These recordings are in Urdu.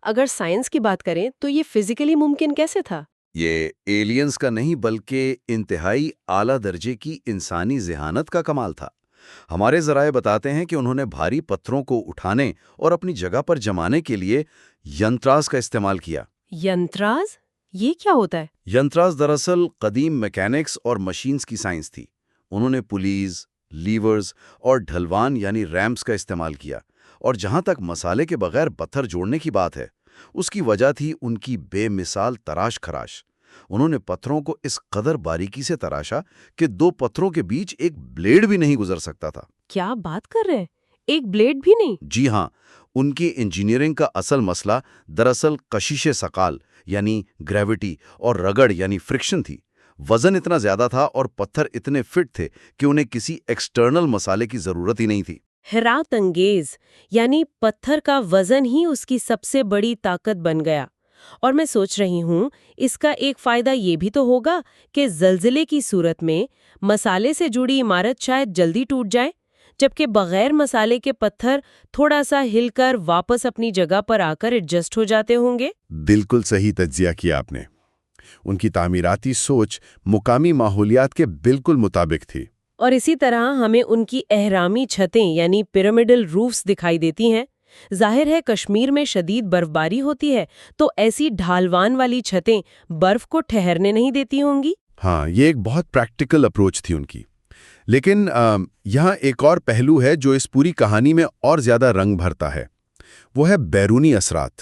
اگر سائنس کی بات کریں تو یہ فزیکلی ممکن کیسے تھا؟ یہ ایلینز کا نہیں بلکہ انتہائی اعلیٰ درجے کی انسانی ذہانت کا کمال تھا۔ ہمارے ذرائع بتاتے ہیں کہ انہوں نے بھاری پتھروں کو اٹھانے اور اپنی جگہ پر جمانے کے لیے ینتراز کا استعمال کیا۔ ینتراز؟ یہ کیا ہوتا ہے؟ ینتراز دراصل قدیم میکینکس اور مشینز کی سائنس تھی۔ انہوں نے پولیز، لیورز اور ڈھلوان یعنی ریمپس کا استعمال کیا، اور جہاں تک مسالے کے بغیر پتھر جوڑنے کی بات ہے، اس کی وجہ تھی ان کی بے مثال تراش خراش۔ انہوں نے پتھروں کو اس قدر باریکی سے تراشا کہ دو پتھروں کے بیچ ایک بلیڈ بھی نہیں گزر سکتا تھا۔ کیا بات کر رہے ہیں؟ ایک بلیڈ بھی نہیں؟ جی ہاں، ان کی انجینئرنگ کا اصل مسئلہ دراصل کشش ثقال یعنی گریوٹی اور رگڑ یعنی فرکشن تھی۔ وزن اتنا زیادہ تھا اور پتھر اتنے فٹ تھے کہ انہیں کسی ایکسٹرنل مسالے کی ضرورت ہی نہیں تھی۔ حیرت انگیز، یعنی پتھر کا وزن ہی اس کی سب سے بڑی طاقت بن گیا۔ اور میں سوچ رہی ہوں اس کا ایک فائدہ یہ بھی تو ہوگا کہ زلزلے کی صورت میں مسالے سے جڑی عمارت شاید جلدی ٹوٹ جائے، جبکہ بغیر مسالے کے پتھر تھوڑا سا ہل کر واپس اپنی جگہ پر آ کر ایڈجسٹ ہو جاتے ہوں گے۔ بالکل صحیح تجزیہ کیا آپ نے۔ ان کی تعمیراتی سوچ مقامی ماحولیات کے بالکل مطابق تھی۔ اور اسی طرح ہمیں ان کی اہرامی چھتیں یعنی پیرامڈل روفز دکھائی دیتی ہیں۔ ظاہر ہے کشمیر میں شدید برف باری ہوتی ہے تو ایسی ڈھالوان والی چھتیں برف کو ٹھہرنے نہیں دیتی ہوں گی۔ ہاں، یہ ایک بہت پریکٹیکل اپروچ تھی ان کی۔ لیکن یہاں ایک اور پہلو ہے جو اس پوری کہانی میں اور زیادہ رنگ بھرتا ہے، وہ ہے بیرونی اثرات۔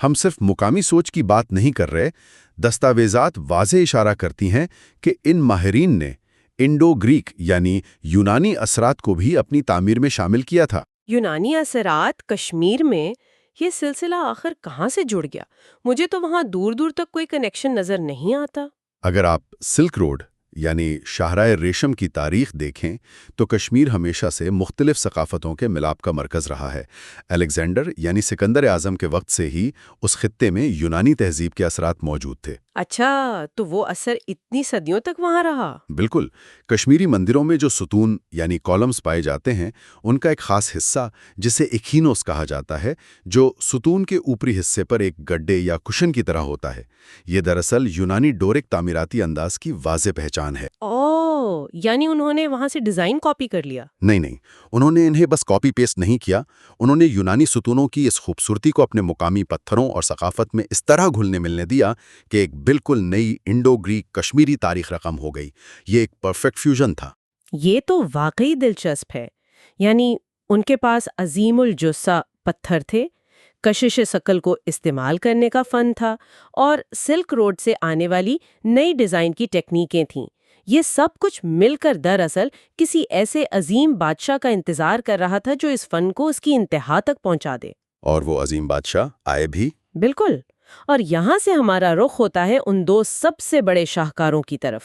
ہم صرف مقامی سوچ کی بات نہیں کر رہے، دستاویزات واضح اشارہ کرتی ہیں کہ ان ماہرین نے انڈو گریک یعنی یونانی اثرات کو بھی اپنی تعمیر میں شامل کیا تھا۔ یونانی اثرات کشمیر میں، یہ سلسلہ آخر کہاں سے جڑ گیا؟ مجھے تو وہاں دور دور تک کوئی کنیکشن نظر نہیں آتا۔ اگر آپ سلک روڈ یعنی شاہراہ ریشم کی تاریخ دیکھیں تو کشمیر ہمیشہ سے مختلف ثقافتوں کے ملاپ کا مرکز رہا ہے۔ الیگزینڈر یعنی سکندر اعظم کے وقت سے ہی اس خطے میں یونانی تہذیب کے اثرات موجود تھے۔ اچھا، تو وہ اثر اتنی صدیوں تک وہاں رہا؟ بالکل۔ کشمیری مندروں میں جو ستون یعنی کالمز پائے جاتے ہیں، ان کا ایک خاص حصہ جسے ایکھینوس کہا جاتا ہے، جو ستون کے اوپری حصے پر ایک گڈے یا کشن کی طرح ہوتا ہے، یہ دراصل یونانی ڈورک تعمیراتی انداز کی واضح پہچان ہے۔ اوہ، یعنی انہوں نے وہاں سے ڈیزائن کاپی کر لیا؟ نہیں، انہوں نے انہیں بس کاپی پیسٹ نہیں کیا، انہوں نے یونانی ستونوں کی اس خوبصورتی کو اپنے مقامی پتھروں اور ثقافت میں اس طرح گھلنے ملنے دیا کہ ایک بالکل نئی انڈو گریک کشمیری تاریخ رقم ہو گئی۔ یہ ایک پرفیکٹ فیوژن تھا۔ یہ تو واقعی دلچسپ ہے۔ یعنی ان کے پاس عظیم الجثہ پتھر تھے، کشش ثقل کو استعمال کرنے کا فن تھا، اور سلک روڈ سے آنے والی نئی ڈیزائن کی ٹیکنیکیں تھیں۔ یہ سب کچھ مل کر دراصل کسی ایسے عظیم بادشاہ کا انتظار کر رہا تھا جو اس فن کو اس کی انتہا تک پہنچا دے۔ اور وہ عظیم بادشاہ آئے بھی۔ بالکل۔ اور یہاں سے ہمارا رخ ہوتا ہے ان دو سب سے بڑے شاہکاروں کی طرف،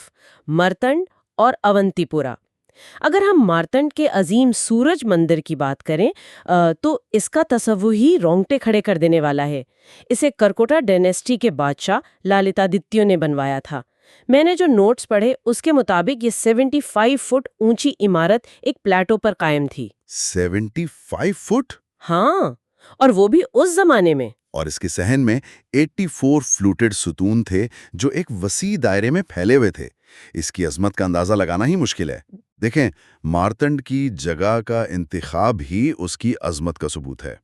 مارتنڈ اور اونتی پورا۔ اگر ہم مارتنڈ کے عظیم سورج مندر کی بات کریں تو اس کا تصور ہی رونگٹے کھڑے کر دینے والا ہے۔ اسے کرکوٹا ڈائنیسٹی کے بادشاہ لالتادتیہ نے بنوایا تھا۔ میں نے جو نوٹس پڑھے اس کے مطابق یہ 75 فٹ اونچی عمارت ایک پلیٹو پر قائم تھی۔ 75 فٹ؟ ہاں، اور وہ بھی اس زمانے میں۔ اور اس کے صحن میں 84 فلوٹڈ ستون تھے جو ایک وسیع دائرے میں پھیلے ہوئے تھے۔ اس کی عظمت کا اندازہ لگانا ہی مشکل ہے۔ دیکھیں، مارتنڈ کی جگہ کا انتخاب ہی اس کی عظمت کا ثبوت ہے۔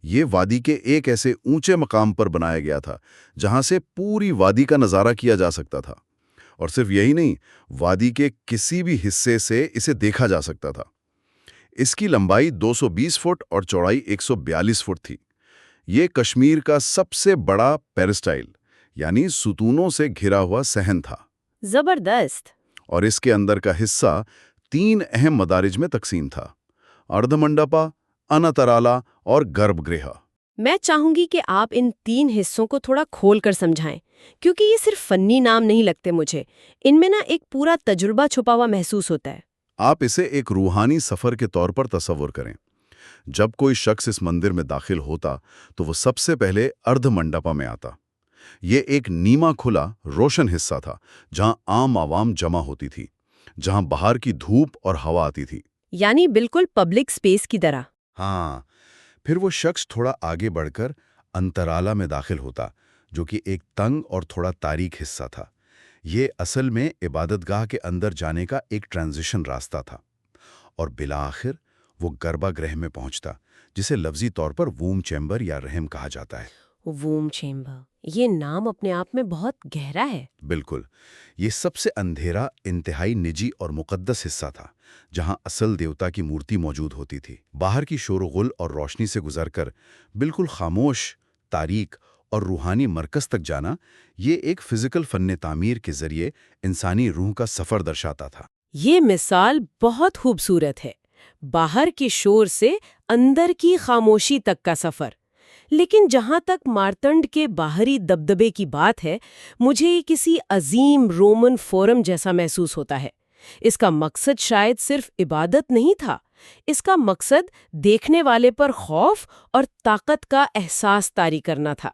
یہ وادی کے ایک ایسے اونچے مقام پر بنایا گیا تھا جہاں سے پوری وادی کا نظارہ کیا جا سکتا تھا، اور صرف یہی نہیں، وادی کے کسی بھی حصے سے اسے دیکھا جا سکتا تھا۔ اس کی لمبائی 220 فٹ اور چوڑائی 142 فٹ تھی۔ یہ کشمیر کا سب سے بڑا پیرسٹائل یعنی ستونوں سے گھرا ہوا صحن تھا۔ زبردست۔ اور اس کے اندر کا حصہ 3 اہم مدارج میں تقسیم تھا: اردھ منڈپا، انترالا اور گربھ گرہ۔ میں چاہوں گی کہ آپ ان 3 حصوں کو تھوڑا کھول کر سمجھائیں، کیونکہ یہ صرف فنی نام نہیں لگتے مجھے، ان میں ایک پورا تجربہ چھپا ہوا محسوس ہوتا ہے۔ آپ اسے ایک روحانی سفر کے طور پر تصور کریں۔ جب کوئی شخص اس مندر میں داخل ہوتا تو وہ سب سے پہلے اردھ منڈپا میں آتا۔ یہ ایک نیما کھلا روشن حصہ تھا جہاں عام عوام جمع ہوتی تھی، جہاں باہر کی دھوپ اور ہوا آتی تھی، یعنی بالکل پبلک سپیس کی طرح۔ ہاں۔ پھر وہ شخص تھوڑا آگے بڑھ کر انترالا میں داخل ہوتا، جو کہ ایک تنگ اور تھوڑا تاریک حصہ تھا۔ یہ اصل میں عبادت گاہ کے اندر جانے کا ایک ٹرانزیشن راستہ تھا، اور بالآخر وہ گربھا گرہ میں پہنچتا، جسے لفظی طور پر ووم چیمبر یا رحم کہا جاتا ہے۔ ووم چیمبر، یہ نام اپنے آپ میں بہت گہرا ہے۔ بالکل، یہ سب سے اندھیرا، انتہائی نجی اور مقدس حصہ تھا، جہاں اصل دیوتا کی مورتی موجود ہوتی تھی۔ باہر کی شور و غل اور روشنی سے گزر کر بالکل خاموش، تاریک اور روحانی مرکز تک جانا، یہ ایک فزیکل فن تعمیر کے ذریعے انسانی روح کا سفر درشاتا تھا۔ یہ مثال بہت خوبصورت ہے، باہر کے شور سے اندر کی خاموشی تک کا سفر۔ لیکن جہاں تک مارتنڈ کے باہری دبدبے کی بات ہے، مجھے یہ کسی عظیم رومن فورم جیسا محسوس ہوتا ہے۔ اس کا مقصد شاید صرف عبادت نہیں تھا، اس کا مقصد دیکھنے والے پر خوف اور طاقت کا احساس طاری کرنا تھا۔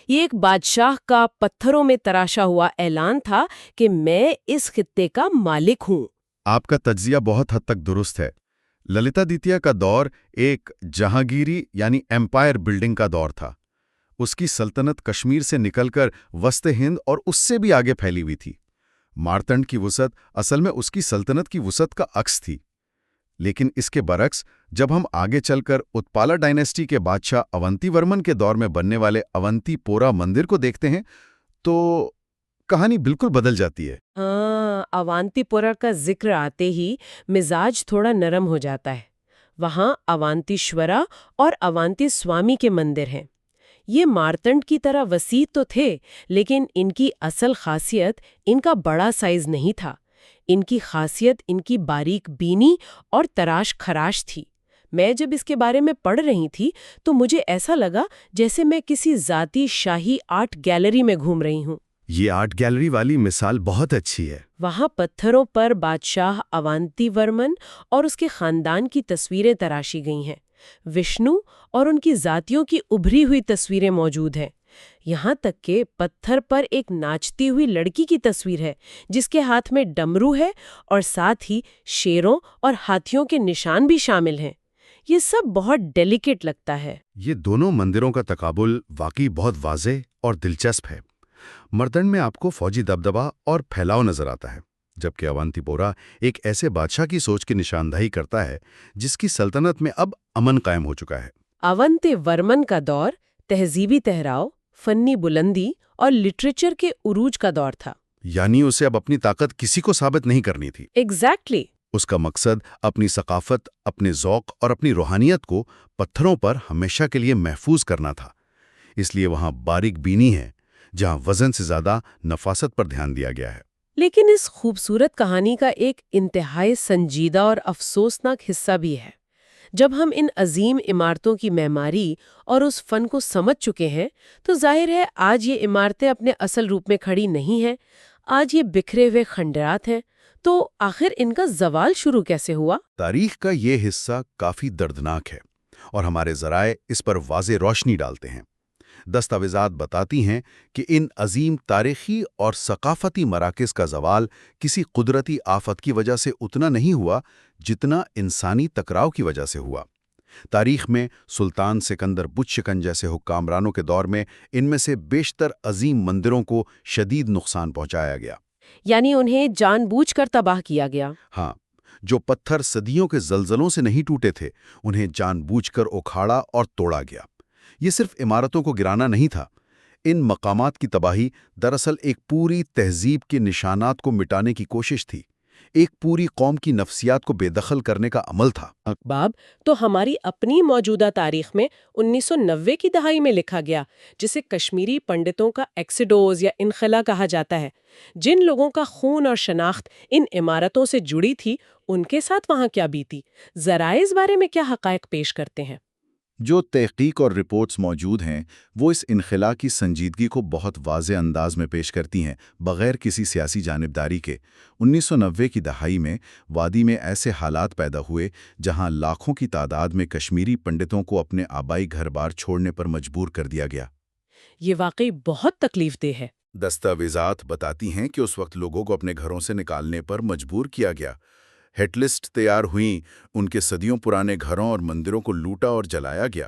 یہ ایک بادشاہ کا پتھروں میں تراشا ہوا اعلان تھا کہ میں اس خطے کا مالک ہوں۔ آپ کا تجزیہ بہت حد تک درست ہے۔ للتادتیہ کا دور ایک جہانگیری یعنی ایمپائر بلڈنگ کا دور تھا۔ اس کی سلطنت کشمیر سے نکل کر وسط ہند اور اس سے بھی آگے پھیلی ہوئی تھی۔ مارتنڈ کی وسعت اصل میں اس کی سلطنت کی وسعت کا عکس تھی۔ لیکن اس کے برعکس جب ہم آگے چل کر اتپالا ڈائنیسٹی کے بادشاہ اونتی ورمن کے دور میں بننے والے اونتی پورا مندر کو دیکھتے ہیں تو کہانی بالکل بدل جاتی ہے۔ اوانتی پورا کا ذکر آتے ہی مزاج تھوڑا نرم ہو جاتا ہے۔ وہاں اوانتیشورا اور اوانتی سوامی کے مندر ہیں۔ یہ مارتنڈ کی طرح وسیع تو تھے، لیکن ان کی اصل خاصیت ان کا بڑا سائز نہیں تھا۔ ان کی خاصیت ان کی باریک بینی اور تراش خراش تھی۔ میں جب اس کے بارے میں پڑھ رہی تھی تو مجھے ایسا لگا جیسے میں کسی ذاتی شاہی آرٹ گیلری میں گھوم رہی ہوں۔ یہ آرٹ گیلری والی مثال بہت اچھی ہے۔ وہاں پتھروں پر بادشاہ اوانتی ورمن اور اس کے خاندان کی تصویریں تراشی گئی ہیں۔ وشنو اور ان کی ذاتیوں کی ابھری ہوئی تصویریں موجود ہیں۔ یہاں تک کہ پتھر پر ایک ناچتی ہوئی لڑکی کی تصویر ہے جس کے ہاتھ میں ڈمرو ہے، اور ساتھ ہی شیروں اور ہاتھیوں کے نشان بھی شامل ہیں۔ یہ سب بہت ڈیلیکیٹ لگتا ہے۔ یہ دونوں مندروں کا تقابل واقعی بہت واضح اور دلچسپ ہے۔ مارتنڈ میں آپ کو فوجی دبدبا اور پھیلاؤ نظر آتا ہے، جبکہ اوانتی پورا ایک ایسے بادشاہ کی سوچ کی نشاندہی کرتا ہے جس کی سلطنت میں اب امن قائم ہو چکا ہے۔ اونتی ورمن کا دور تہذیبی ٹہراؤ، فنی بلندی اور لٹریچر کے عروج کا دور تھا۔ یعنی اسے اب اپنی طاقت کسی کو ثابت نہیں کرنی تھی۔ ایگزیکٹلی۔ اس کا مقصد اپنی ثقافت، اپنے ذوق اور اپنی روحانیت کو پتھروں پر ہمیشہ کے لیے محفوظ کرنا تھا۔ اس لیے وہاں باریک بینی ہے، جہاں وزن سے زیادہ نفاست پر دھیان دیا گیا ہے۔ لیکن اس خوبصورت کہانی کا ایک انتہائی سنجیدہ اور افسوسناک حصہ بھی ہے۔ جب ہم ان عظیم عمارتوں کی معماری اور اس فن کو سمجھ چکے ہیں تو ظاہر ہے آج یہ عمارتیں اپنے اصل روپ میں کھڑی نہیں ہیں۔ آج یہ بکھرے ہوئے کھنڈرات ہیں۔ تو آخر ان کا زوال شروع کیسے ہوا؟ تاریخ کا یہ حصہ کافی دردناک ہے اور ہمارے ذرائع اس پر واضح روشنی ڈالتے ہیں۔ دستاویزات بتاتی ہیں کہ ان عظیم تاریخی اور ثقافتی مراکز کا زوال کسی قدرتی آفت کی وجہ سے اتنا نہیں ہوا جتنا انسانی ٹکراؤ کی وجہ سے ہوا۔ تاریخ میں سلطان سکندر بت شکن جیسے حکامرانوں کے دور میں ان میں سے بیشتر عظیم مندروں کو شدید نقصان پہنچایا گیا۔ یعنی انہیں جان بوجھ کر تباہ کیا گیا۔ ہاں، جو پتھر صدیوں کے زلزلوں سے نہیں ٹوٹے تھے انہیں جان بوجھ کر اکھاڑا اور توڑا گیا۔ یہ صرف عمارتوں کو گرانا نہیں تھا، ان مقامات کی تباہی دراصل ایک پوری تہذیب کے نشانات کو مٹانے کی کوشش تھی، ایک پوری قوم کی نفسیات کو بے دخل کرنے کا عمل تھا۔ باب تو ہماری اپنی موجودہ تاریخ میں 1990 کی دہائی میں لکھا گیا، جسے کشمیری پنڈتوں کا ایکسیڈوز یا انخلا کہا جاتا ہے۔ جن لوگوں کا خون اور شناخت ان عمارتوں سے جڑی تھی، ان کے ساتھ وہاں کیا بیتی؟ ذرائع اس بارے میں کیا حقائق پیش کرتے ہیں؟ جو تحقیق اور رپورٹس موجود ہیں وہ اس انخلا کی سنجیدگی کو بہت واضح انداز میں پیش کرتی ہیں، بغیر کسی سیاسی جانبداری کے۔ 1990 کی دہائی میں وادی میں ایسے حالات پیدا ہوئے جہاں لاکھوں کی تعداد میں کشمیری پنڈتوں کو اپنے آبائی گھر بار چھوڑنے پر مجبور کر دیا گیا۔ یہ واقعی بہت تکلیف دہ ہے۔ دستاویزات بتاتی ہیں کہ اس وقت لوگوں کو اپنے گھروں سے نکالنے پر مجبور کیا گیا۔ ہٹ لسٹ تیار ہوئیں، ان کے صدیوں پرانے گھروں اور مندروں کو لوٹا اور جلایا گیا۔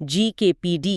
GKPD